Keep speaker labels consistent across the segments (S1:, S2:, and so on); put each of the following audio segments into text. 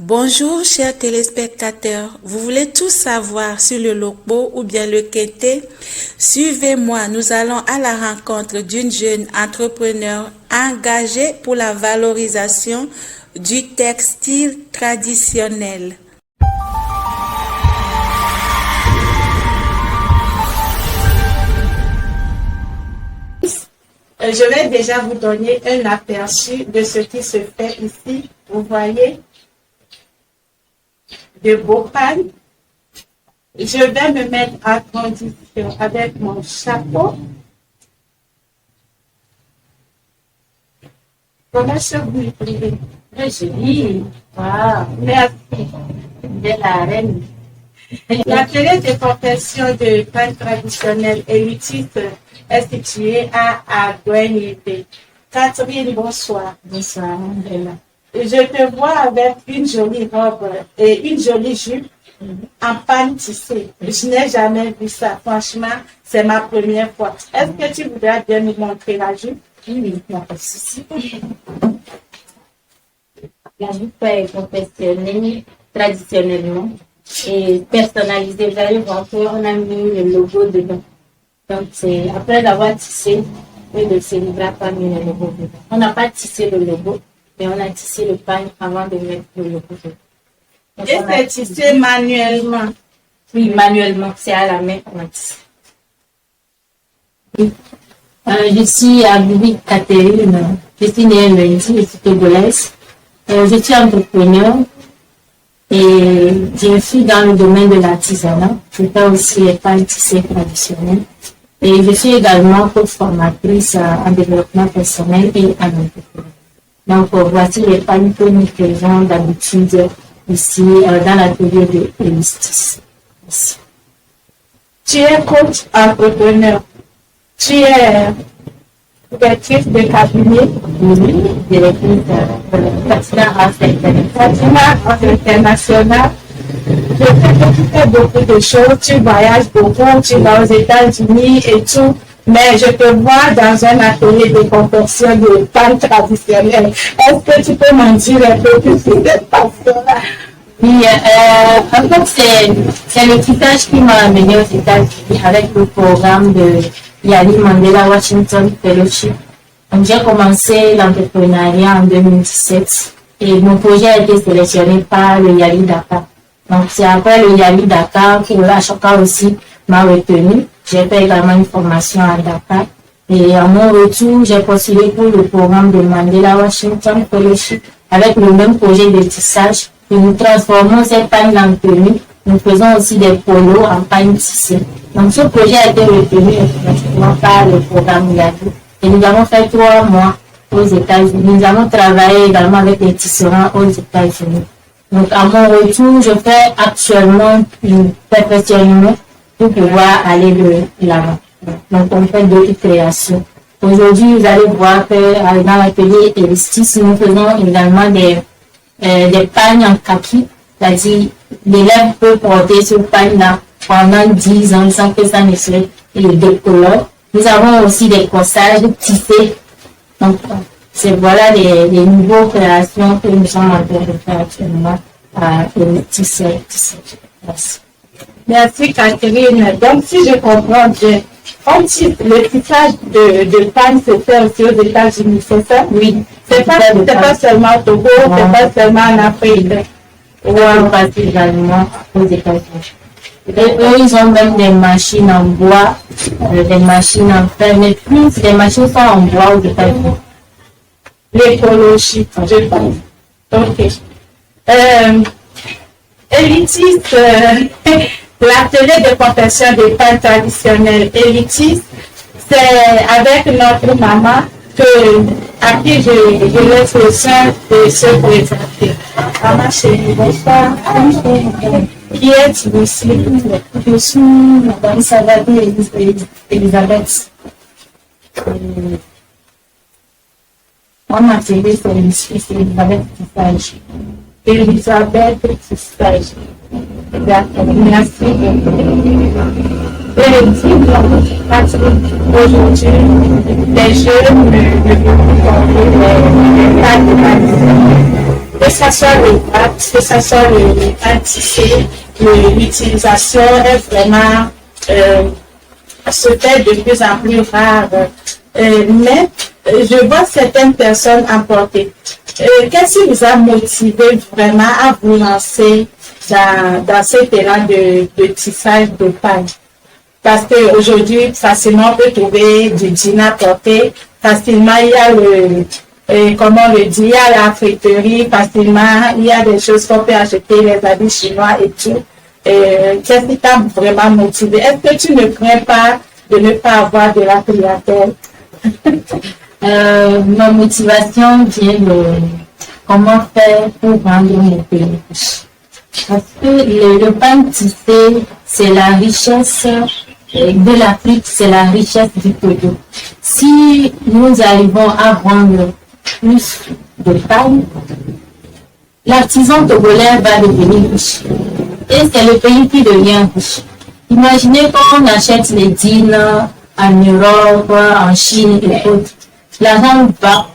S1: Bonjour chers téléspectateurs, vous voulez tout savoir sur le Lokbo ou bien le Kété? Suivez-moi, nous allons à la rencontre d'une jeune entrepreneur engagée pour la valorisation du textile traditionnel. Je vais déjà vous donner un aperçu de ce qui se fait ici. Vous voyez de beaux pannes. Je vais me mettre en condition avec mon chapeau. Comment est-ce que vous l'écrivez?
S2: Très joli. Wow.
S1: Merci.
S2: De la reine.
S1: L'atelier de confection de pannes traditionnelles et lutis est situé à Aguenite. Catherine, bonsoir.
S2: Bonsoir, Angela.
S1: Je te vois avec une jolie robe et une jolie jupe en panne tissée. Je n'ai jamais vu ça. Franchement, c'est ma première fois. Est-ce que tu voudrais bien nous montrer la jupe?
S2: Oui, il n'y a pas de souci. La jupe est confectionnée traditionnellement et personnalisée. Vous allez voir qu'on a mis le logo dedans. Donc, c'est après l'avoir tissé, le célibat pas mis le logo dedans. On n'a pas tissé le logo, mais on a tissé le pagne avant de mettre le logo dedans.
S1: Et c'est tissé manuellement?
S2: Oui, manuellement, c'est à la main qu'on a tissé. Oui. Je suis Abibi Catherine, je suis née lundi, je suis togolaise. Je suis entrepreneur et je suis dans le domaine de l'artisanat. Je fais aussi les pannes tissées traditionnelles. Et je suis également formatrice en développement personnel et en entrepreneur. Donc, voici les pannes que nous faisons d'habitude ici dans l'atelier de Elistis.
S1: Tu es coach entrepreneur. Tu es directrice de cabinet.
S2: Oui, directrice de Fatima Art
S1: International. Je sais que tu fais beaucoup de choses, tu voyages beaucoup, tu vas aux États-Unis et tout, mais je te vois dans un atelier de confection de pannes traditionnelles. Est-ce que tu peux m'en dire un peu plus sur cette passion-là?
S2: Oui, en fait, c'est le tissage qui m'a amené aux États-Unis avec le programme de Yali Mandela Washington Fellowship. Donc, j'ai commencé l'entrepreneuriat en 2017 et mon projet a été sélectionné par le Yali Dakar. Donc, c'est après le Yali Dakar que la Choka aussi m'a retenu. J'ai fait également une formation à Dakar. Et à mon retour, j'ai postulé pour le programme de Mandela Washington Fellowship avec le même projet de tissage. Et nous transformons ces pannes en tenue. Nous faisons aussi des polos en panne tissée. Donc, ce projet a été retenu par le programme Yali. Et nous avons fait 3 mois aux États-Unis. Nous avons travaillé également avec les tisserands aux États-Unis. Donc, à mon retour, je fais actuellement une perfectionnement pour pouvoir aller de l'avant. Donc, on fait d'autres créations. Aujourd'hui, vous allez voir que dans l'atelier Elistis, nous faisons également des pagnes en kaki. C'est-à-dire, l'élève peut porter ce pagne-là pendant 10 ans sans que ça ne se décolore. Nous avons aussi des corsages tissés. Donc, c'est voilà les nouveaux créations que nous sommes en train de faire actuellement à Elistis. Merci.
S1: Merci Catherine. Donc, si je comprends bien, le tissage de panne se fait aussi aux États-Unis, c'est ça?
S2: Oui.
S1: C'est pas seulement au Togo, c'est pas seulement en Afrique.
S2: On passe également aux États-Unis. Et eux, ils ont même des machines en bois, des machines en fer, mais plus les machines sont en bois aux États-Unis.
S1: L'écologie, je pense. Ok. Elitis, l'atelier de confection des pannes traditionnelles Elitis, c'est avec notre maman à qui je laisse le soin de se présenter. Maman chérie, bonsoir. Qui est-tu ici?
S2: Je suis Madame Savadé Elisabeth. Moi, ma télé, c'est Elisabeth Tissage.
S1: Elisabeth Tissage. Merci beaucoup. Et aujourd'hui, les jeunes ne peuvent pas les que ce soit les pâtes, que ce soit les pâtes tissées, l'utilisation est vraiment se fait de plus en plus rare. Mais je vois certaines personnes emporter. Qu'est-ce qui vous a motivé vraiment à vous lancer dans cet élan de tissage de paille? Parce qu'aujourd'hui, facilement, on peut trouver du jean à porter. Facilement, il y a comment on le dit, il y a la friterie. Facilement, il y a des choses qu'on peut acheter, les habits chinois et tout. Qu'est-ce qui t'a vraiment motivé? Est-ce que tu ne crains pas de ne pas avoir de la clientèle?
S2: Ma motivation vient de comment faire pour vendre mon pays. Parce que le pain tissé, c'est la richesse de l'Afrique, c'est la richesse du Togo. Si nous arrivons à vendre plus de pain, l'artisan togolais va devenir riche. Et c'est le pays qui devient riche. Imaginez quand on achète les jeans en Europe, en Chine et autres. L'argent va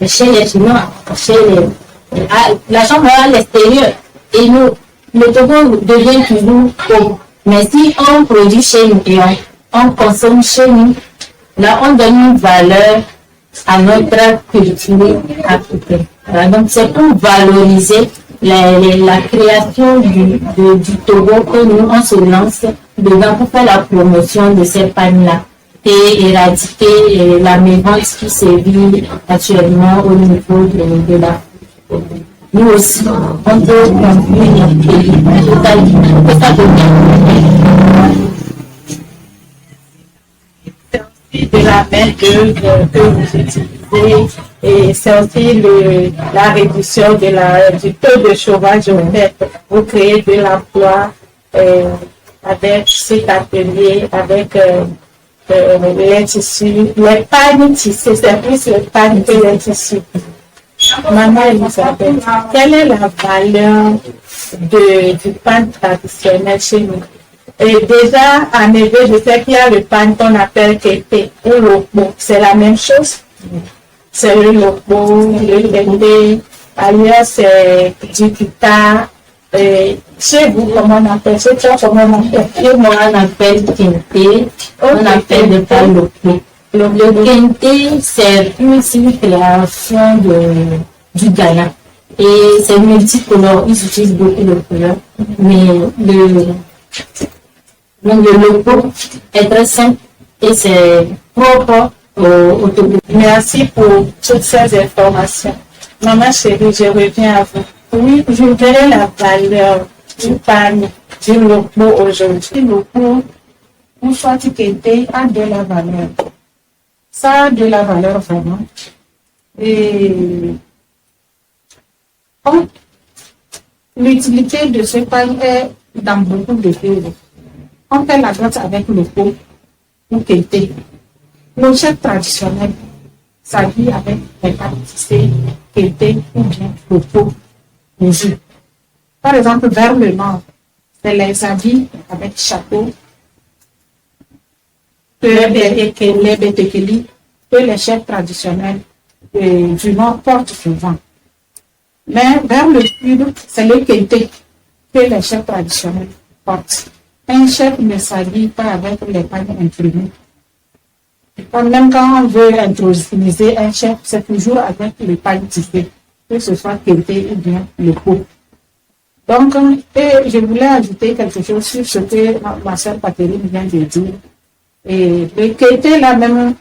S2: chez les Chinois, l'argent va à l'extérieur. Et nous, le Togo devient toujours pauvre. Mais si on produit chez nous et on consomme chez nous, là on donne une valeur à notre culture africaine. Donc c'est pour valoriser la création du Togo que nous on se lance dedans pour faire la promotion de ces pannes-là et éradiquer la mévente qui sévit actuellement au niveau de l'Afrique. Nous aussi, on peut construire notre pays totalement.
S1: C'est aussi de la main-d'œuvre que vous utilisez et c'est aussi la réduction du taux de chômage au fait. Vous créez de l'emploi avec cet atelier, avec les tissus, les pagnes tissées, c'est plus les pagnes que les tissus. Maman Elisabeth, quelle est la valeur du pain traditionnel chez nous? Et déjà, en Éve, je sais qu'il y a le pain qu'on appelle kété ou lopo. C'est la même chose. C'est le lopo, le kété. Ailleurs, c'est du pita. Chez vous, comment on appelle? Chez toi, comment on appelle?
S2: Chez moi, on appelle kété. On appelle le pain lopo. Le kente, c'est une création du Ghana. Et c'est multicolore, ils utilisent beaucoup de couleurs. Mais le logo est très simple et c'est propre au Togo.
S1: Merci pour toutes ces informations. Maman chérie, je reviens à vous. Oui, je verrai la valeur du pain, du logo aujourd'hui.
S3: Le logo, ou soit du kente, a de la valeur. Ça a de la valeur vraiment. Et l'utilité de ce pain est dans beaucoup de pays. On fait la grotte avec le pot ou kété. Le chef traditionnel s'habille avec les pâtes tissées, kété ou bien le pot, le jus. Par exemple, vers le nord, c'est les habits avec chapeau, les bétekeli, que les chefs traditionnels du nord portent souvent. Mais vers le sud, c'est le kété que les chefs traditionnels portent. Un chef ne s'habille pas avec les pagnes imprimées. Même quand on veut introduire un chef, c'est toujours avec les pagnes tissées, que ce soit kété ou bien le pot. Donc, je voulais ajouter quelque chose sur ce que ma soeur Catherine vient de dire. Et le kété là même,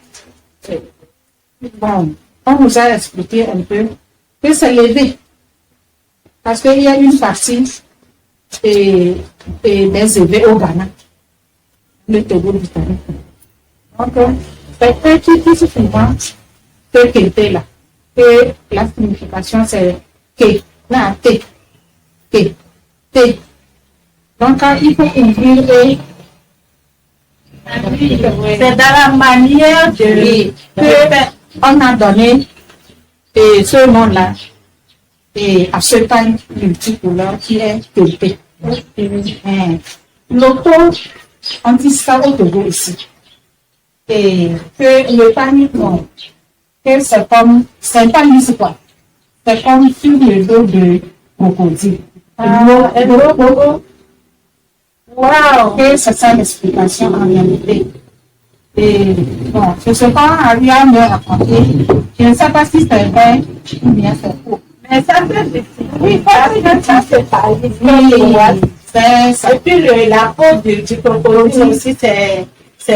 S3: bon, on nous a expliqué un peu que c'est levé. Parce qu'il y a une partie des élevés au Ghana, le Togo du Ghana. Donc, c'est petit souvent que kété là. Et la signification c'est ké, là, té, té, té. Donc, il faut ouvrir et
S1: c'est dans la manière
S3: on a donné ce nom-là à ce pain multicolore qui est kété. Le pot, on dit ça au Togo ici. Et que le pain, bon, que c'est comme, c'est pas lisse quoi. C'est comme sur le dos de crocodile.
S1: Un gros bobo. Wow!
S3: Et c'est ça l'explication en réalité. Et bon, c'est ce qu'on arrive à me raconter. Je ne sais pas si c'est vrai ou bien c'est faux.
S1: Mais ça fait difficile.
S3: Oui,
S1: Ça, c'est pas
S3: oui,
S1: difficile.
S3: c'est ça.
S1: Et puis la peau du crocodile aussi, c'est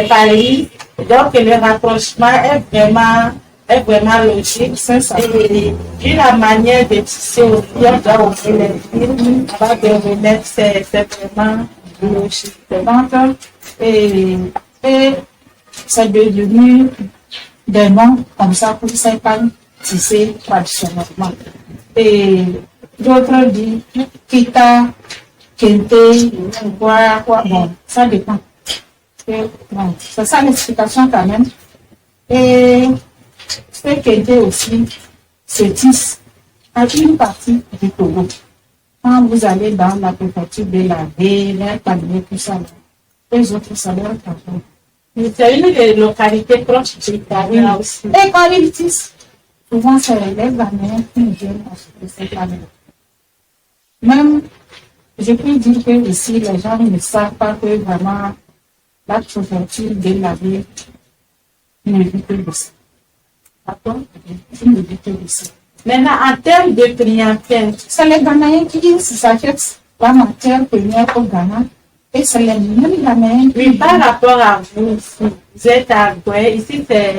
S1: pareil. Donc le rapprochement est vraiment logique.
S3: C'est ça.
S1: Et puis la manière de tisser aussi, on doit aussi les fils, avant de remettre, c'est vraiment logique.
S3: Donc, et c'est devenu des noms comme ça pour ces pagnes tissées traditionnellement. Et d'autres disent Kita, Kente, quoi, bon, ça dépend. Et, bon, c'est ça l'explication quand même. Et ce Kente aussi se tisse à une partie du Togo. Quand vous allez dans la préfecture de la baie, les paniers, tout ça, les autres, ça leur parle.
S1: C'est une des localités proches du Ghana aussi.
S3: Et quand ils tissent, souvent c'est les Ghanéens qui viennent acheter ces paniers. Même, je peux dire que ici, les gens ne savent pas que vraiment la préfecture de la baie ne vit que de ça. D'accord? Il ne vit que de ça.
S1: Maintenant, en termes de clientèle,
S3: C'est les Ghanéens qui s'achètent la matière première au Ghana. Et c'est les mêmes Ghanéens qui
S1: oui, par rapport à vous, ici, vous êtes à Goué, ici c'est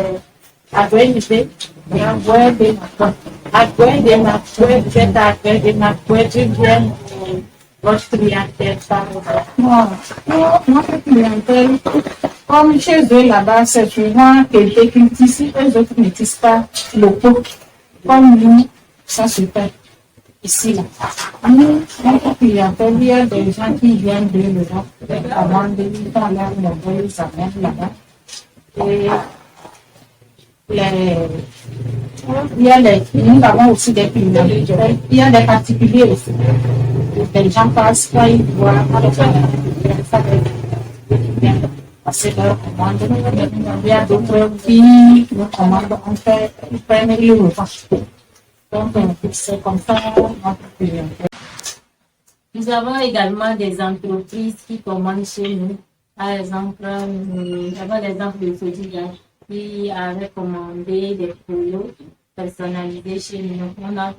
S1: à Goué, vous êtes à Goué de Macoué. À Goué de Macoué, vous êtes à Goué de Macoué, d'où vient votre clientèle par exemple.
S3: notre clientèle, comme chez eux là-bas, c'est souvent quelqu'un qui tisse, les autres ne tissent pas le pot. Comme nous, ça se fait ici là. Nous, notre clientèle, il y a des gens qui viennent de l'Europe, avant de dans leur modèle, ils amènent là-bas. Et nous avons aussi des clients. Il y a des particuliers aussi. Les gens passent par, ils voient, parce que leur commande, il y a d'autres qui nous commandent, on fait, ils prennent le repas. Donc, c'est comme ça notre clientèle.
S2: Nous avons également des entreprises qui commandent chez nous. Par exemple, nous avons l'exemple de Sodiga qui avait commandé des polos personnalisés chez nous. On a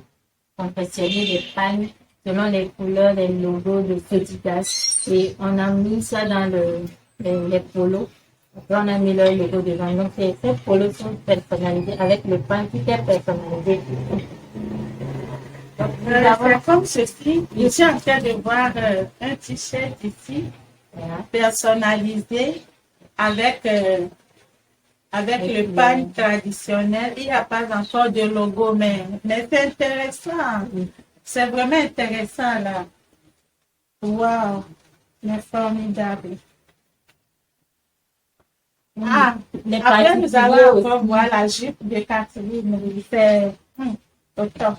S2: confectionné des pagnes selon les couleurs, les logos de Sodigas et on a mis ça dans les polos. Après, on a mis leur logo devant. Donc, ces polos sont personnalisés avec le pain qui est personnalisé.
S1: C'est comme ceci, je suis en train de voir un t-shirt ici, personnalisé avec le pain traditionnel. Il n'y a pas encore de logo, mais c'est intéressant. C'est vraiment intéressant là. Wow, c'est formidable. Ah, après nous allons encore voir la jupe de Catherine. C'est au top.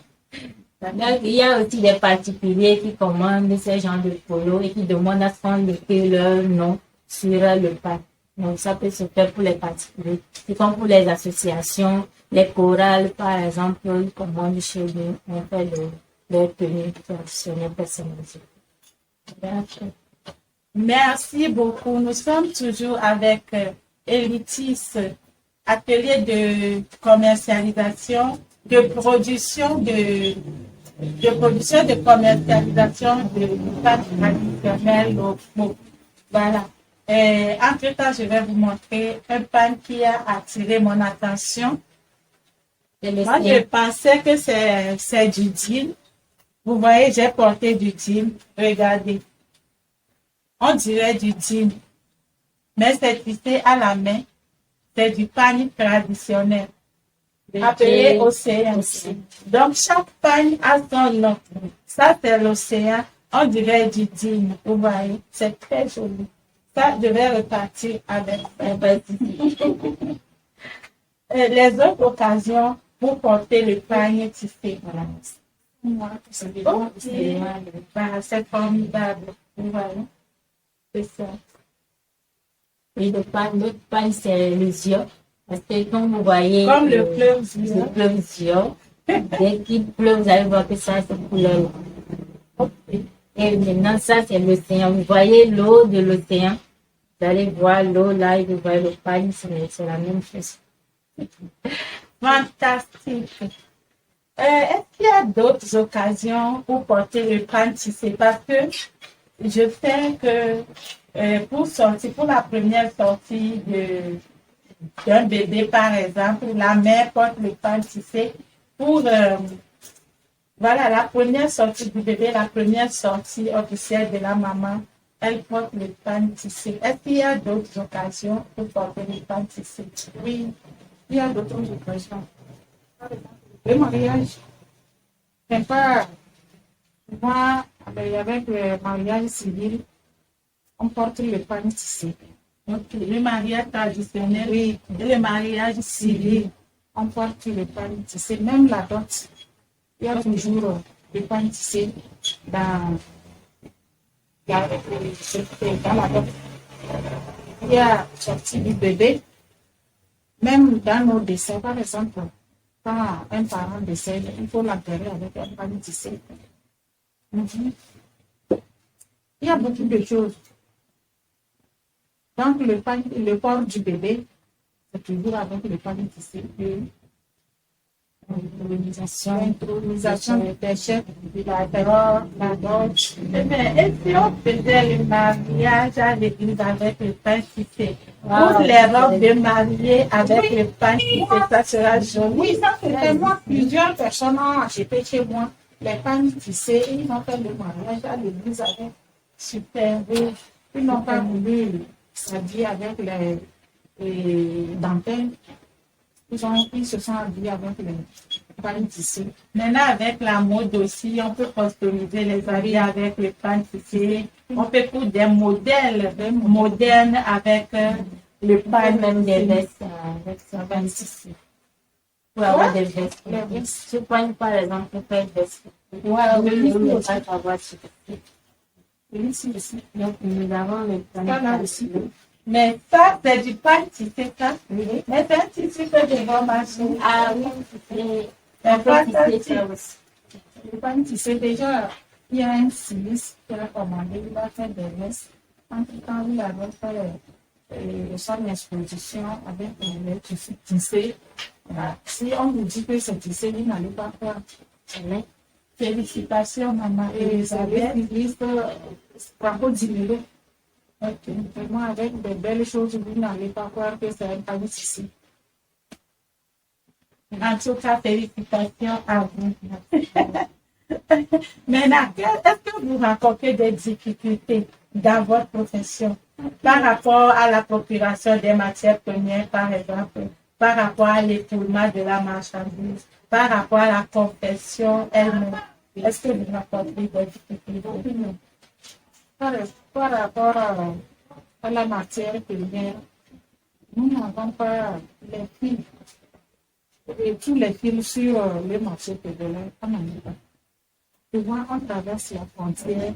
S2: Donc, il y a aussi des particuliers qui commandent ce genre de polo et qui demandent à ce qu'on écrive leur nom sur le pain. Donc, ça peut se faire pour les particuliers. C'est comme pour les associations, les chorales, par exemple, ils commandent chez nous, on fait leur tenue traditionnelle personnalisée.
S1: Merci beaucoup. Nous sommes toujours avec Elitis, atelier de commercialisation, de production de commercialisation de pâtes traditionnelles locaux. Voilà. Entre-temps, je vais vous montrer un pain qui a attiré mon attention. Moi, je pensais que c'est du jean. Vous voyez, j'ai porté du jean. Regardez. On dirait du jean. Mais c'est tissé à la main. C'est du pagne traditionnel. Appelé océan. Donc, chaque pagne a son nom. Ça, c'est l'océan. On dirait du jean. Vous voyez, c'est très joli. Ça, je vais repartir avec les autres occasions pour porter le pagne tissé. Voilà. C'est formidable. Vous voyez, c'est ça.
S2: Et l'autre pagne, c'est le zion. Parce que comme vous voyez,
S1: comme le fleuve
S2: Zion, Dès qu'il pleut, vous allez voir que ça, c'est couleur. Et maintenant, ça, c'est l'océan. Vous voyez l'eau de l'océan. Vous allez voir l'eau là et vous voyez le pagne, c'est la même chose.
S1: Fantastique. Est-ce qu'il y a d'autres occasions pour porter le pain tissé? Parce que je sais que pour la première sortie d'un bébé, par exemple, la mère porte le pain tissé pour voilà, la première sortie du bébé, la première sortie officielle de la maman, elle porte le pain tissé. Est-ce qu'il y a d'autres occasions pour porter le pain tissé?
S3: Oui, il y a d'autres occasions. Par exemple, le mariage, c'est pas moi, avec le mariage civil, on porte le pain tissé.
S1: Donc, le mariage traditionnel
S3: Oui,
S1: et le mariage civil.
S3: on porte le pain tissé. Même la dot, il y a toujours le pain tissé dans la dot. Il y a sorti du bébé. Même dans nos décès, par exemple, quand un parent décède, il faut l'enterrer avec un pain tissé. Il y a beaucoup de choses. Donc, le corps du bébé, c'est toujours avec le pain tissé. L'intronisation des chefs, la dot.
S1: Eh bien, et si on faisait le mariage à l'église avec le pain tissé? Pour les robes de mariée avec le pain tissé, ça sera joli.
S3: Oui, ça c'était moi. Plusieurs personnes ont acheté chez moi les pains tissés et ils ont fait le mariage à l'église avec.
S1: Super.
S3: Et ils n'ont pas voulu s'habiller avec les dentelles. Ils se sont habillés avec les pains tissés.
S1: Maintenant, avec la mode aussi, on peut customiser les habits avec le pain tissé. On peut pour des modèles modernes avec le pain,
S2: Même des
S1: tissé.
S2: vestes avec ça, pain tissé. Pour avoir des vestes.
S3: Les vestes.
S2: Je prends par exemple pour faire des vestes.
S3: Le
S2: pas avoir
S3: ici, ici.
S2: Donc, nous avons le pain
S3: Voilà,
S2: tissé.
S3: ici.
S1: Mais ça, c'est du pain tissé, ça.
S2: Oui.
S1: Mais c'est un tissu que je vais marcher.
S2: Ah oui, et
S1: C'est
S2: on peut tisser
S1: fantastique.
S2: ça aussi.
S3: Le pain tissé, déjà, il y a un styliste qui a commandé, il a fait des vestes. Entre-temps, il avait fait son exposition avec les tissus tissés. Voilà. Si on vous dit que c'est tissé, vous n'allez pas faire.
S2: Mais,
S1: Félicitations, maman
S3: Et les
S1: Elisabeth.
S3: stylistes, bravo 10 000.
S1: Ok.
S3: Vraiment, avec de belles choses, vous n'allez pas croire que c'est un pain tissé.
S1: En tout cas, félicitations à vous. Maintenant, est-ce que vous rencontrez des difficultés dans votre profession par rapport à la procuration des matières premières, par exemple, par rapport à l'écoulement de la marchandise, par rapport à la confection elle-même? Est-ce que vous rencontrez des difficultés?
S3: Par rapport à la matière première, nous n'avons pas les fils. Et tous les fils sur le marché pédolaire, on n'en a pas. Souvent, on traverse la frontière,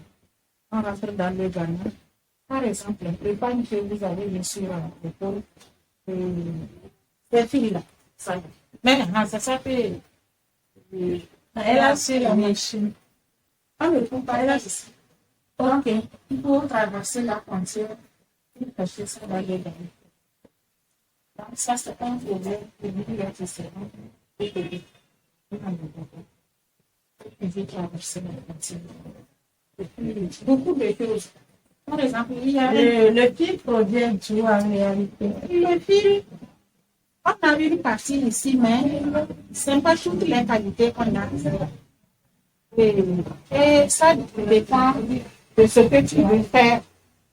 S3: on rentre dans le Ghana. Par exemple, le pain que vous avez mis sur l'épaule, ces fils-là, ça. Maintenant, c'est ça que
S1: Elle a su la machine.
S3: on ne trouve pas là ici. Donc, il faut traverser la frontière et chercher ça dans le Ghana. Donc, ça, c'est un problème que nous les enseignants et que nous n'avons pas. Il faut traverser la frontière. Et puis, beaucoup de choses. Par exemple, il y a
S1: Le fil provient d'où en réalité?
S3: le fil. On a une partie ici, mais ce n'est pas toutes les qualités qu'on a. Et ça dépend de ce que tu veux faire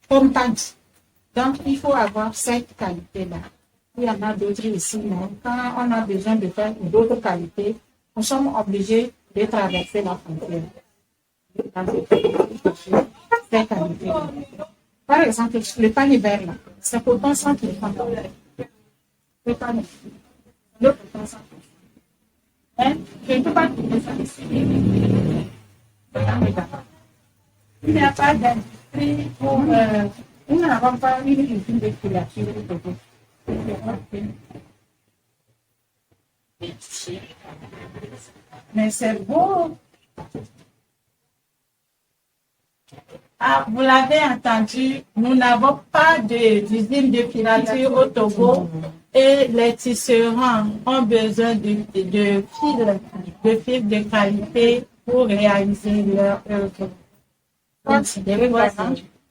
S3: comme tante. Donc, il faut avoir cette qualité-là. Il y en a d'autres ici, mais quand on a besoin de faire d'autres qualités, nous sommes obligés de traverser la frontière. Ces qualités. Par exemple, le pain vert là, c'est pour 100%. Le pain le pour 100%. Hein? Je ne peux pas trouver ça ici.
S1: Il n'y a pas d'industrie pour...
S3: Nous n'avons pas une usine de filature de
S1: Mais c'est beau. Ah, vous l'avez entendu, nous n'avons pas d'usine de filature au Togo et les tisserands ont besoin de fils de qualité pour réaliser leur œuvre.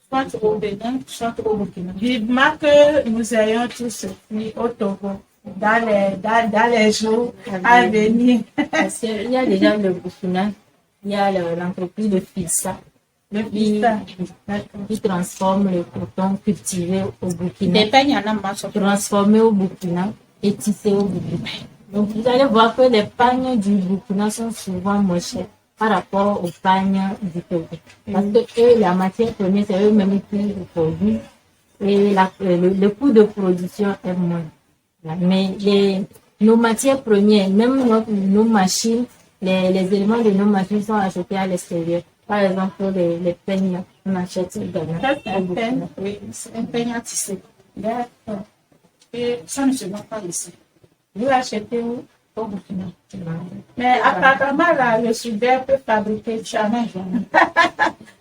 S3: Soit au Bénin, soit au Burkina.
S1: Vivement que nous ayons tous ici au Togo dans les jours à venir.
S2: Parce qu'il y a déjà le Burkina, il y a l'entreprise de Fissa qui transforme le coton cultivé au Burkina,
S3: Des peignes en amasse.
S2: transformé au Burkina et tissé au Burkina. Donc vous allez voir que les pagnes du Burkina sont souvent moins chères par rapport aux pagnes du Togo. Parce que eux, la matière première, c'est eux-mêmes qui le produisent et le coût de production est moins. Mais nos matières premières, même nos machines, les éléments de nos machines sont achetés à l'extérieur. Par exemple, les peignes, on achète également.
S1: Ça, c'est un peigne.
S3: Oui, c'est un peigne à tisser.
S1: D'accord.
S3: Et ça ne se vend pas ici,
S1: Vous l'achetez où?
S3: au Burkina.
S1: Mais apparemment, là, le soudeur peut fabriquer jamais.
S3: Jamais.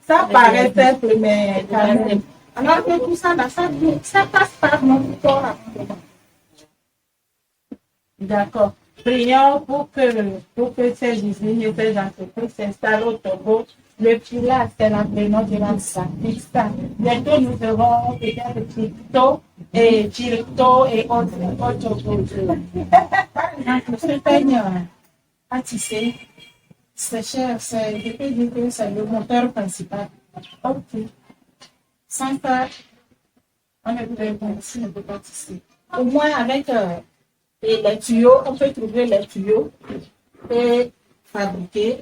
S1: Ça paraît simple, mais quand même.
S3: Alors que tout ça, là, ça passe par notre corps.
S1: D'accord. Prions pour que ces usines et ces entreprises s'installent au Togo. Le filat, c'est l'entraînement de la Pista. Bientôt, nous aurons peut-être Tirto et autres choses.
S3: Par exemple, ce peigne à tisser, c'est cher. Je peux dire que c'est le moteur principal.
S1: Ok.
S3: Sans ça, on ne peut pas tisser. Au moins, avec les tuyaux, on peut trouver les tuyaux et fabriquer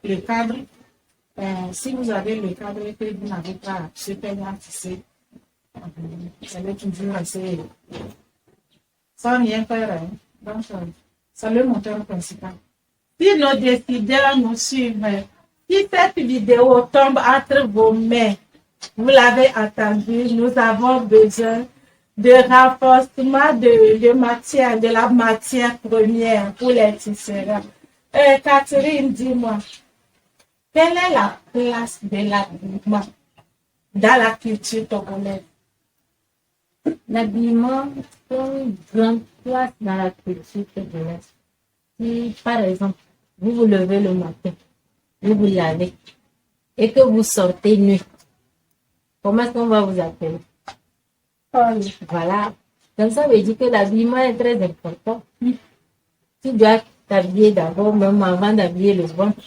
S3: le cadre. Si vous avez le cadre et que vous n'avez pas ce peigne à tisser, vous allez toujours rester sans rien faire. Hein. Donc, c'est le moteur principal.
S1: Si nos décideurs nous suivent, si cette vidéo tombe entre vos mains, vous l'avez entendu, nous avons besoin de renforcement de la matière première pour les tisserands. Catherine, dis-moi, quelle est la place de l'habillement dans la culture togolaise?
S2: L'habillement a une grande place dans la culture togolaise. Si, par exemple, vous vous levez le matin, vous vous lavez et que vous sortez nu, comment est-ce qu'on va vous appeler? Voilà. Donc ça veut dire que l'habillement est très important. Tu dois t'habiller d'abord, même avant d'habiller le ventre.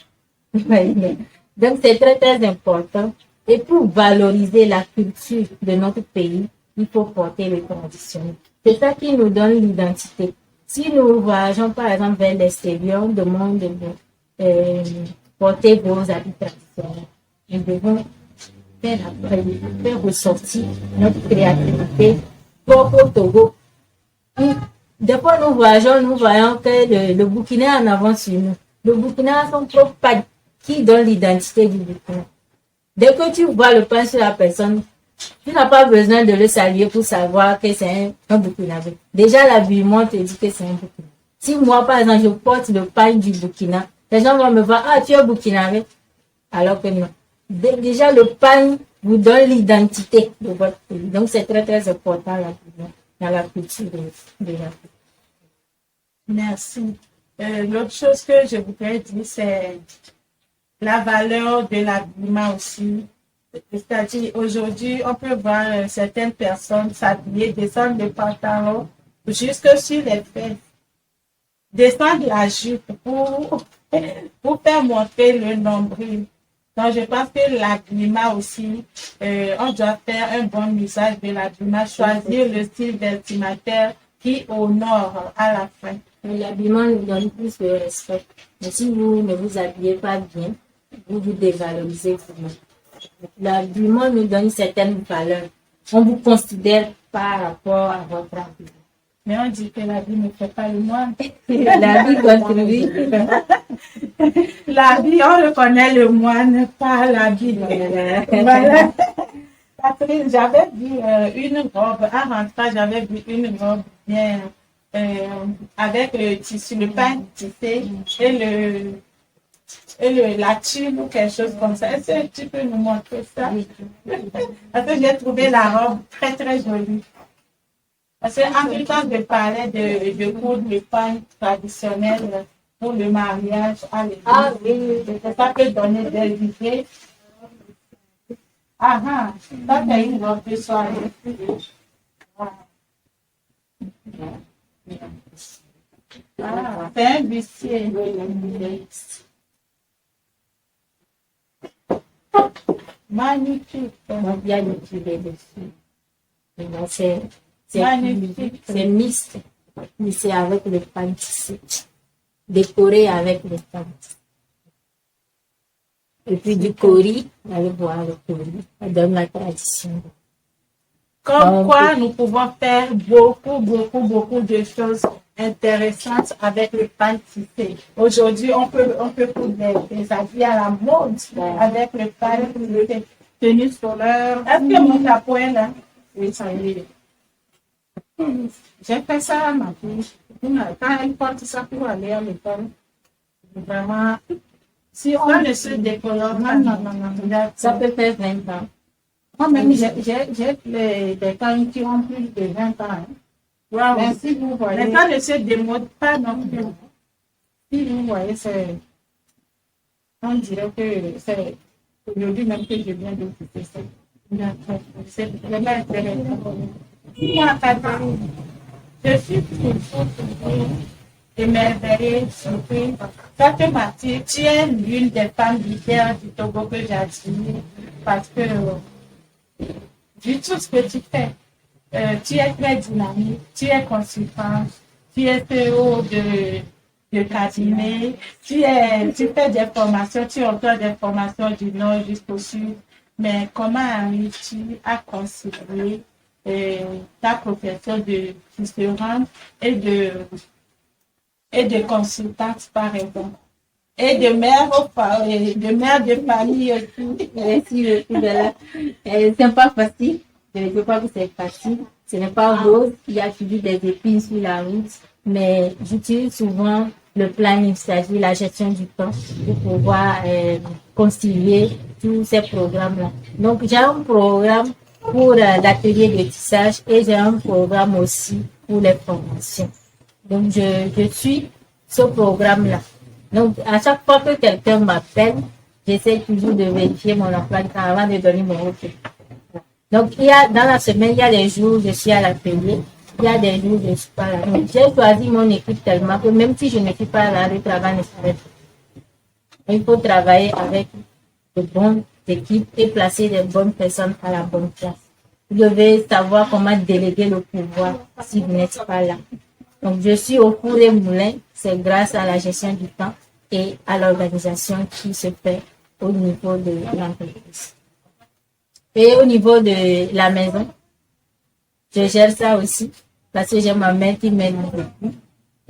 S2: Donc c'est très très important. Et pour valoriser la culture de notre pays, il faut porter le traditionnel. C'est ça qui nous donne l'identité. Si nous voyageons par exemple vers l'extérieur, on demande de porter vos habits traditionnels. Nous devons faire ressortir notre créativité propre au Togo. Des fois, nous voyageons, nous voyons que le Burkina est en avance sur nous. Le Burkina a son propre pagne qui donne l'identité du Burkina. Dès que tu vois le pagne sur la personne, tu n'as pas besoin de le saluer pour savoir que c'est un Burkinabé. Déjà, l'habillement te dit que c'est un Burkina. Si moi, par exemple, je porte le pagne du Burkina, les gens vont me voir, ah, tu es Burkinabé. Alors que non. Déjà, le pagne vous donne l'identité de votre pays. Donc, c'est très, très important dans la culture de la vie.
S1: Merci. L'autre chose que je voudrais dire, c'est la valeur de l'habillement aussi. C'est-à-dire, aujourd'hui, on peut voir certaines personnes s'habiller, descendre le pantalon jusque sur les fesses, descendre la jupe pour faire montrer le nombril. Donc, je pense que l'habillement aussi, on doit faire un bon usage de l'habillement, choisir le style vestimentaire qui honore à la fin.
S2: L'habillement nous donne plus de respect. Mais si vous ne vous habillez pas bien, vous vous dévalorisez vous-même. L'habillement nous donne certaines valeurs. On vous considère par rapport à votre habillement.
S1: Mais on dit que l'habit ne fait pas le moine.
S2: L'habit contribue.
S1: L'habit, on reconnaît le moine par l'habit. Voilà. Catherine, j'avais vu une robe, en rentrant, j'avais vu une robe bien avec le tissu, le pain tissé la tube ou quelque chose comme ça. Est-ce que tu peux nous montrer ça? Parce que j'ai trouvé la robe très, très jolie. Parce qu'en même temps, je parlais de coudre le pain traditionnel pour le mariage à l'église.
S2: Ah oui,
S1: Ça peut donner des idées. Ah ah, ça c'est une robe de soirée. Ah, c'est un bustier. Magnifique.
S2: On a bien utilisé dessus. Maintenant,
S1: Magnifique.
S2: c'est mixte. Mais c'est avec le pain tissé. Décoré avec le pain tissé. Et puis du curry, on allez voir le curry. Ça donne la tradition.
S1: Comme quoi, nous pouvons faire beaucoup de choses intéressantes avec le pain tissé. Aujourd'hui, on peut coudre des habits à la mode avec le pain tissé.
S3: Tenue solaire.
S1: Est-ce que mon chapeau est là?
S3: Oui, ça y est. J'ai fait ça à ma fille. Quand elle porte ça pour aller à l'école, vraiment, si on
S1: Ça ne se décolore pas.
S3: non.
S2: Ça peut faire 20 ans.
S3: Moi-même, j'ai des femmes qui ont plus de 20 ans. Hein.
S1: Wow.
S3: Mais si vous voyez,
S1: Mais ça ne se démode pas non plus.
S3: si vous voyez, c'est, on dirait que c'est aujourd'hui même que je viens de quitter ça. C'est vraiment intéressant.
S1: Moi, Catherine, je suis toujours émerveillée, surprise. Fatou Marty, tu es l'une des femmes leaders du Togo que j'admire parce que vu tout ce que tu fais, tu es très dynamique, tu es consultante, tu es CEO de cabinet, tu fais des formations, tu offres des formations du nord jusqu'au sud. Mais comment arrives-tu à concilier ta profession de tisserande et de consultante, par exemple, et de mère de famille aussi.
S2: Merci beaucoup, Bella. C'est pas facile. Je ne dis pas que c'est facile. Ce n'est pas rose. Il y a toujours des épines sur la route. Mais j'utilise souvent le planning, c'est-à-dire la gestion du temps, pour pouvoir concilier tous ces programmes-là. Donc, j'ai un programme pour l'atelier de tissage et j'ai un programme aussi pour les formations. Donc, je suis ce programme-là. Donc, à chaque fois que quelqu'un m'appelle, j'essaie toujours de vérifier mon emploi du temps avant de donner mon retour. Donc, dans la semaine, il y a des jours où je suis à l'atelier, il y a des jours où je ne suis pas là. Donc, j'ai choisi mon équipe tellement que même si je ne suis pas là, le travail ne s'arrête pas. Il faut travailler avec de bonnes équipes et placer les bonnes personnes à la bonne place. Vous devez savoir comment déléguer le pouvoir si vous n'êtes pas là. Donc, je suis au four et moulin, c'est grâce à la gestion du temps et à l'organisation qui se fait au niveau de l'entreprise. Et au niveau de la maison, je gère ça aussi parce que j'ai ma mère qui m'aide beaucoup.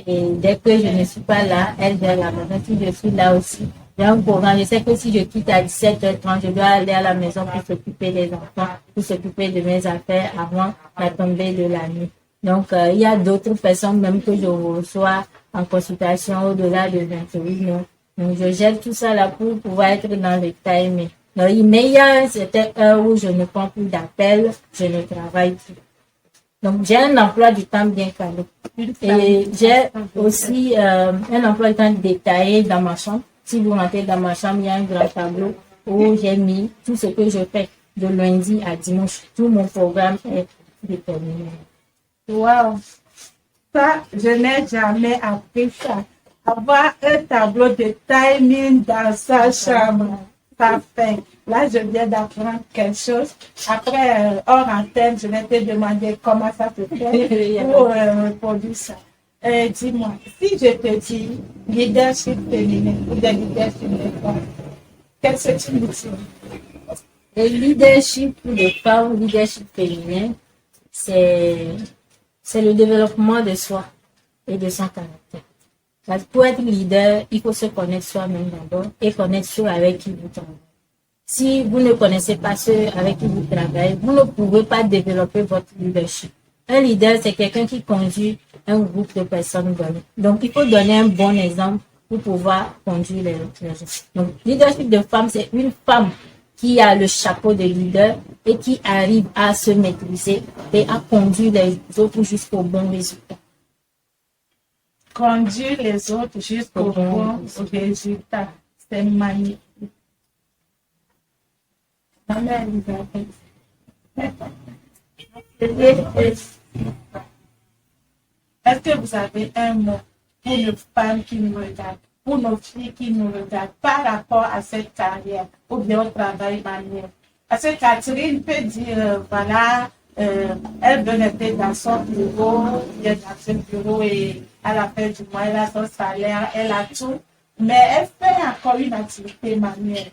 S2: Et dès que je ne suis pas là, elle gère la maison. Si je suis là aussi, j'ai un programme. Je sais que si je quitte à 17h30, je dois aller à la maison pour s'occuper des enfants, pour s'occuper de mes affaires avant la tombée de la nuit. Donc, il y a d'autres personnes même que je reçois en consultation au-delà de 28 mois. Donc, je gère tout ça là pour pouvoir être dans le timing. Donc, mais il y a certaines heures où je ne prends plus d'appels, je ne travaille plus. Donc, j'ai un emploi du temps bien calé. Et j'ai aussi un emploi du temps détaillé dans ma chambre. Si vous rentrez dans ma chambre, il y a un grand tableau où j'ai mis tout ce que je fais de lundi à dimanche. Tout mon programme est déterminé.
S1: Wow! Ça, je n'ai jamais appris ça. Avoir un tableau de timing dans sa chambre. Parfait. Là, je viens d'apprendre quelque chose. Après, hors antenne, je vais te demander comment ça se fait pour reproduire ça. Dis-moi, si je te dis leadership féminin ou de leadership des femmes, qu'est-ce que tu me dis?
S2: Le leadership de femmes, leadership féminin, c'est le développement de soi et de son caractère. Parce que pour être leader, il faut se connaître soi-même d'abord et connaître ceux avec qui vous travaillez. Si vous ne connaissez pas ceux avec qui vous travaillez, vous ne pouvez pas développer votre leadership. Un leader, c'est quelqu'un qui conduit un groupe de personnes données. Donc, il faut donner un bon exemple pour pouvoir conduire les gens. Donc, leadership de femme, c'est une femme qui a le chapeau de leader et qui arrive à se maîtriser et à conduire les autres jusqu'au bon résultat.
S1: Conduire les autres jusqu'au bon résultat. C'est magnifique. Maman Elisabeth. Est-ce que vous avez un mot pour nos femmes qui nous regardent, pour nos filles qui nous regardent par rapport à cette carrière ou bien au travail manuel? Parce que Catherine peut dire, voilà, elle veut rester dans son bureau, elle est dans son bureau et à la fin du mois, elle a son salaire, elle a tout, mais elle fait encore une activité manuelle.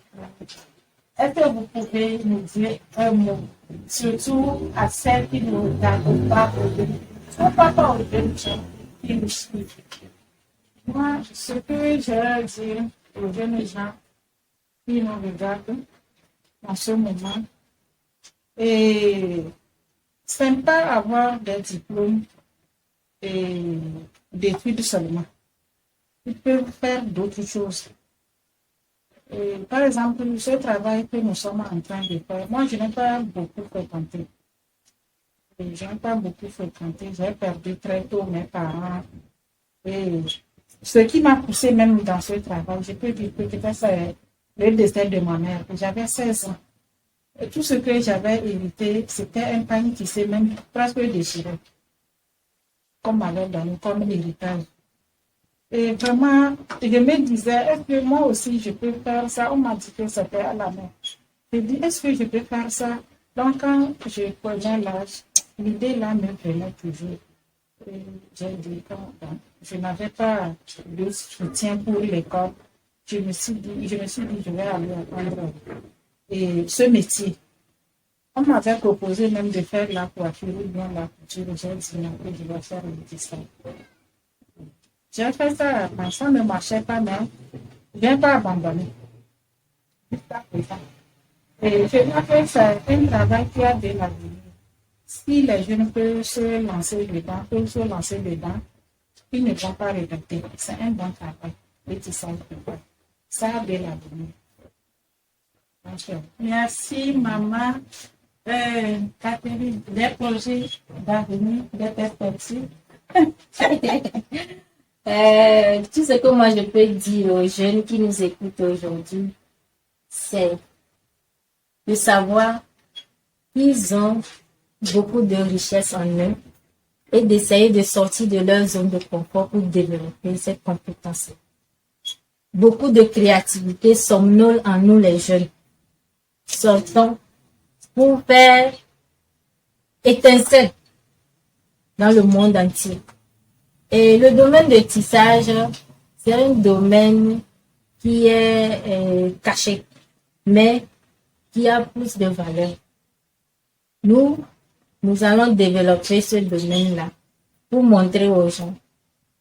S1: Est-ce que vous pouvez nous dire un mot, surtout à celles qui nous regardent ou pas aux jeunes gens qui nous suivent? Moi, ce que je leur dis aux jeunes gens qui nous regardent en ce moment, et c'est pas avoir des diplômes et d'études seulement. Ils peuvent faire d'autres choses. Et par exemple, ce travail que nous sommes en train de faire, moi, je n'ai pas beaucoup fréquenté. Je n'ai pas beaucoup fréquenté. J'ai perdu très tôt mes parents. Et ce qui m'a poussé même dans ce travail, je peux dire que c'est le décès de ma mère. J'avais 16 ans. Et tout ce que j'avais hérité, c'était un panier qui s'est même presque déchiré. Comme m'avait donné comme héritage. Et vraiment, je me disais, est-ce que moi aussi je peux faire ça? On m'a dit que c'était à la main. Je dis, est-ce que je peux faire ça? Donc, quand je prenais l'âge, l'idée là me venait toujours. Et j'ai dit, je n'avais pas de soutien pour l'école. Je me suis dit, je vais aller apprendre et ce métier. On m'avait proposé même de faire la coiffure ou bien la couture. J'ai dit, non, je vais faire le dessin. J'ai fait ça, ça ne marchait pas, mais je n'ai pas abandonné. Et je vois que c'est un travail qui a de l'avenir. Si les jeunes peuvent se lancer dedans, ils ne vont pas regretter. C'est un bon travail. Le tissage de bois. Ça a de l'avenir. Merci, maman. Catherine, des projets d'avenir, des perspectives.
S2: Tout ce que moi je peux dire aux jeunes qui nous écoutent aujourd'hui, c'est de savoir qu'ils ont beaucoup de richesses en eux et d'essayer de sortir de leur zone de confort pour développer cette compétence. Beaucoup de créativité somnole en nous les jeunes. Sortons pour faire étincelle dans le monde entier. Et le domaine de tissage, c'est un domaine qui est caché, mais qui a plus de valeur. Nous allons développer ce domaine-là pour montrer aux gens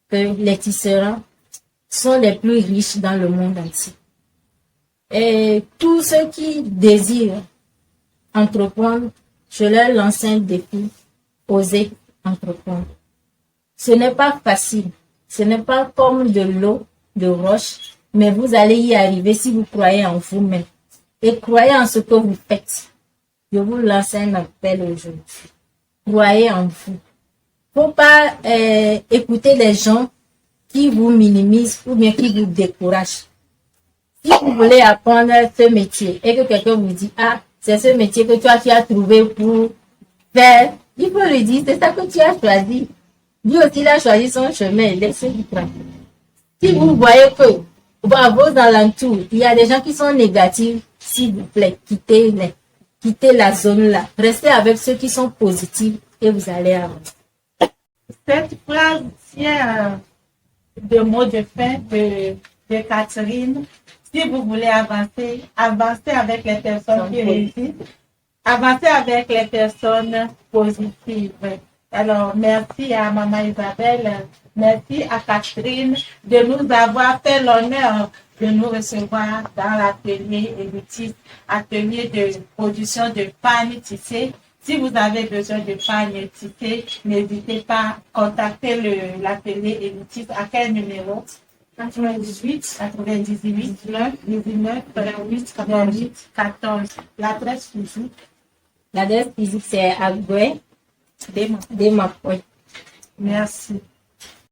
S2: que les tisserands sont les plus riches dans le monde entier. Et tous ceux qui désirent entreprendre, je leur lance un défi, oser entreprendre. Ce n'est pas facile, ce n'est pas comme de l'eau, de roche, mais vous allez y arriver si vous croyez en vous-même. Et croyez en ce que vous faites. Je vous lance un appel aujourd'hui. Croyez en vous. Faut pas écouter les gens qui vous minimisent ou bien qui vous découragent. Si vous voulez apprendre ce métier et que quelqu'un vous dit, ah, c'est ce métier que toi tu as trouvé pour faire, il faut lui dire, c'est ça que tu as choisi. Lui aussi, il a choisi son chemin, laissez-lui tranquille. Si vous voyez que à vos alentours, il y a des gens qui sont négatifs, s'il vous plaît, quittez la zone là. Restez avec ceux qui sont positifs et vous allez avancer.
S1: Cette phrase tient de mots de fin de Catherine. Si vous voulez avancer, avancez avec les personnes qui réussissent. Avancez avec les personnes positives. Alors, merci à Maman Isabelle, merci à Catherine de nous avoir fait l'honneur de nous recevoir dans l'atelier élitiste, atelier de production de paniers tissés Si vous avez besoin de pagne tissée, n'hésitez pas à contacter l'atelier Elitis. À quel numéro?
S3: 98
S1: 98
S3: 19 48
S1: 48 14.
S3: L'adresse physique
S2: L'adresse physique, c'est à Goué,
S3: des
S2: des Mapoy.
S1: Merci.